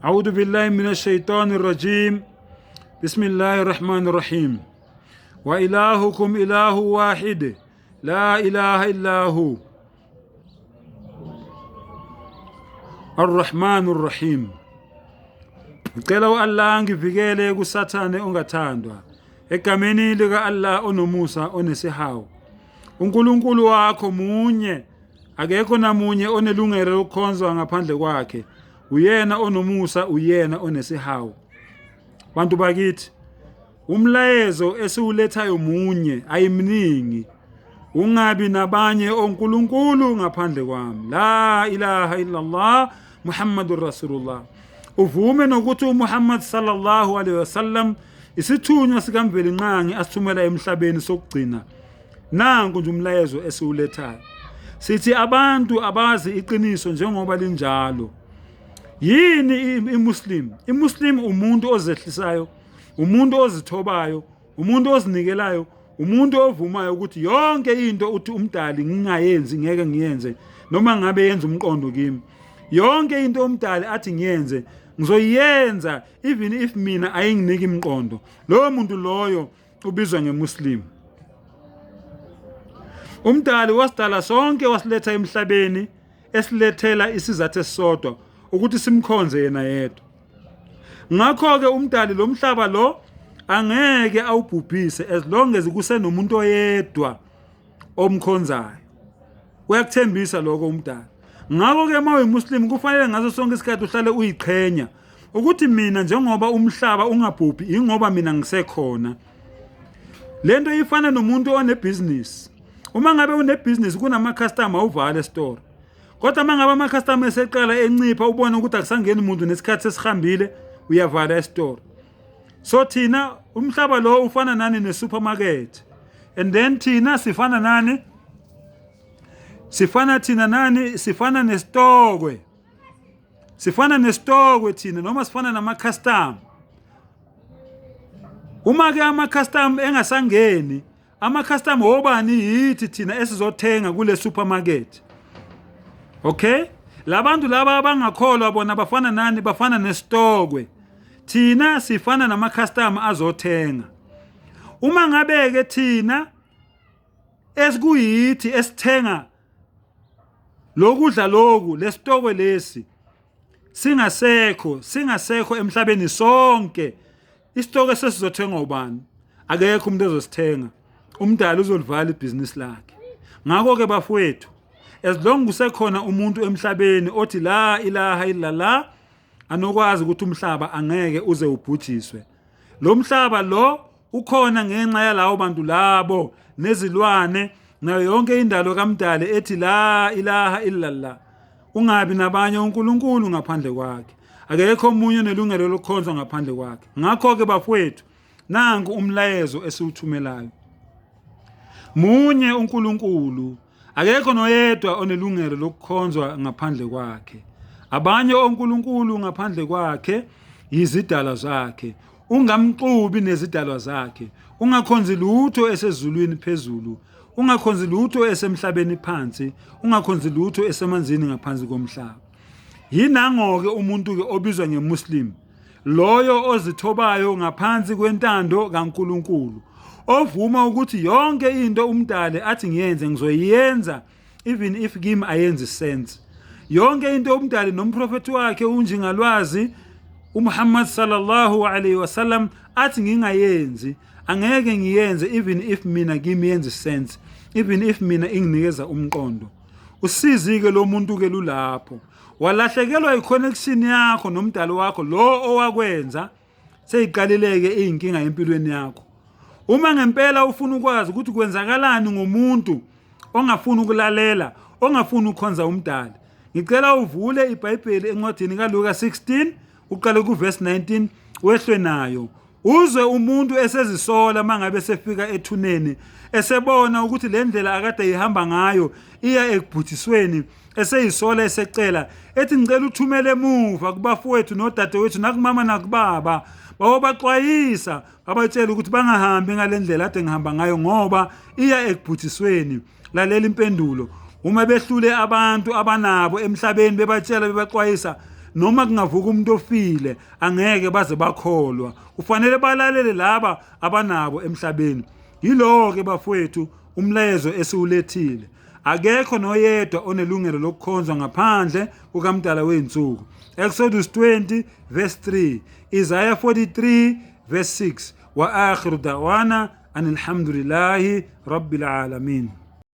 أعوذ بالله من الشيطان الرجيم بسم الله الرحمن الرحيم وإلهكم إله واحد لا إله إلا هو الرحمن الرحيم. Ngicela uAllah ngivikele kusathane ongathandwa egameni lika Allah onomusa onesihawu. uNkulunkulu wakho munye, akekho namunye onelungelo lokukhonzwa ngaphandle kwakhe. Uyena onomusa, uyena onesihawu. Bantu bakithi, umlayezo esiwulethayo munye, ayimningi. Ungabi nabanye onkulunkulu ngaphandle kwami. La ilaha illallah Muhammadur Rasulullah. Uvume nokuthi uMuhammad sallallahu alaihi wasallam isithunywa sikamveli nqangi asithumela emhlabeni sokugcina. Nanku nje umlayezo esiwulethayo. Sithi abantu abazi iqiniso njengoba linjalo. Yini iMuslim? iMuslim umuntu ozehlisayo, umuntu ozithobayo, umuntu ozinikelayo, umuntu ovumayo ukuthi yonke into uthi umdali ngingayenzi ngeke ngiyenze noma ngabe yenza umqondo kimi. Yonke into umdali athi ngiyenze ngizoyenza even if mina ayinginiki imqondo. Lowo muntu loyo ubizwa ngeMuslim. Umdali wasidala sonke wasiletha emhlabeni esilethela isizathu esisodwa ukuthi simkhonze yena yedwa. Ngakho ke umdali lomhlaba lo angeke awubhubhise as long as kusenomuntu oyedwa omkhonzayo. Uyakuthembisa lokho umdali. Ngakho ke uma uyiMuslim kufanele ngaso sonke isikhathi uhlale uyiqhenya ukuthi mina njengoba umhlaba ungabhubhi ingoba mina ngisekhona. Lento ifana nomuntu onebusiness. Uma ngabe unebusiness kunama customer uvala store. Kodwa mangabe ama customer eseqala encipha ubona ukuthi akusangeni umuntu nesikhathi sesihambile uyavala store. So thina umhlaba lo ufana nani nesupermarket. And then thina sifana nani? Sifana nestokwe. Sifana nestokwe thina noma sifana nama customer. Uma ke ama customer engasangeni, ama customer obani yithi thina esizothenga kule supermarket. Okay? Labantu laba abangakholwa bona bafana nani? Bafana nestokwe. Thina sifana nama customer azothenga. Uma ngabe ke thina esikuyithi esithenga lokudla lokhu lesitokwe lesi singasekho emhlabeni sonke, isitokwe sesizothenga ubani? Akekho umuntu ozosithenga. Umdali uzolivala ibhizinisi lakhe. Ngakho ke bafowethu, as long kusekhona umuntu emhlabeni othi la ilaha illallah, anokwazi ukuthi umhlaba angeke uze ubhujiswe. Lo mhlaba lo ukhona ngenxa yalawo bantu labo nezilwane nayo yonke indalo kaMdali ethi la ilaha illallah. Ungabi nabanye uNkulunkulu ngaphandle kwakhe. Akekho omunye nelungelo lokukhonzwa ngaphandle kwakhe. Ngakho ke bafowethu, nanku umlayezo esiwuthumelayo. Munye uNkulunkulu, akekho noyedwa onelungelo lokukhonzwa ngaphandle kwakhe. Abanye onkulunkulu ngaphandle kwakhe yizidalwa zakhe. Ungamxubi nezidalwa zakhe. Ungakhonzi lutho esezulwini phezulu, ungakhonzi lutho esemhlabeni phansi, ungakhonzi lutho esemanzini ngaphansi komhlaba. Yinango ke umuntu ke obizwa ngeMuslim, loyo ozithobayo ngaphansi kwentando kaNkulunkulu, ovuma ukuthi yonke into umdali athi ngiyenze ngizoyenza even if kimi ayenzi sense. Yonke into umdali nomprofeti wakhe unjingalwazi uMuhammad sallallahu alaihi wasallam athi ngingayenzi angeke ngiyenze even if mina kimi yenzi sense, even if mina inginikeza umqondo. Usizike lo muntu ke lulapho. Walahlekelwa iconnection yakho nomdali wakho lo owakwenza seyiqalileke inkinga empilweni yakho. Uma ngempela ufuna ukwazi ukuthi kwenzakalani ngomuntu ongafuni ukulalela, ongafuni ukukhonza umdali, ngicela uvule iBhayibheli encwadini kaLuka 16 uqale kuverse 19 wehlwe nayo. Uzwe umuntu esezisola mangabe sefika ethuneni esebona ukuthi le ndlela akade ihamba ngayo iya ekubhuthisweni, eseyisola esecela ethi ngicela uthumele emuva kubafowethu nodadewethu nakumama nakubaba bawobaxwayisa abatshela ukuthi bangahambi ngalendlela ade ngihamba ngayo ngoba iya ekubhuthisweni. Lalela impendulo. Uma behlule abantu abanabo emhlabeni bebatshela bebaxwayisa, noma kungavuka umuntu ofile angeke baze bakholwa. Kufanele balalele laba abanabo emhlabeni. Yilo ke bafowethu umlayezo esiwulethile. Akekho noyedwa onelungelo lokukhonzwa ngaphandle kukaMdala weinsuku. Exodus 20 verse 3, Isaiah 43 verse 6. Wa akhiru da'wana anil hamdulillahi rabbil alamin.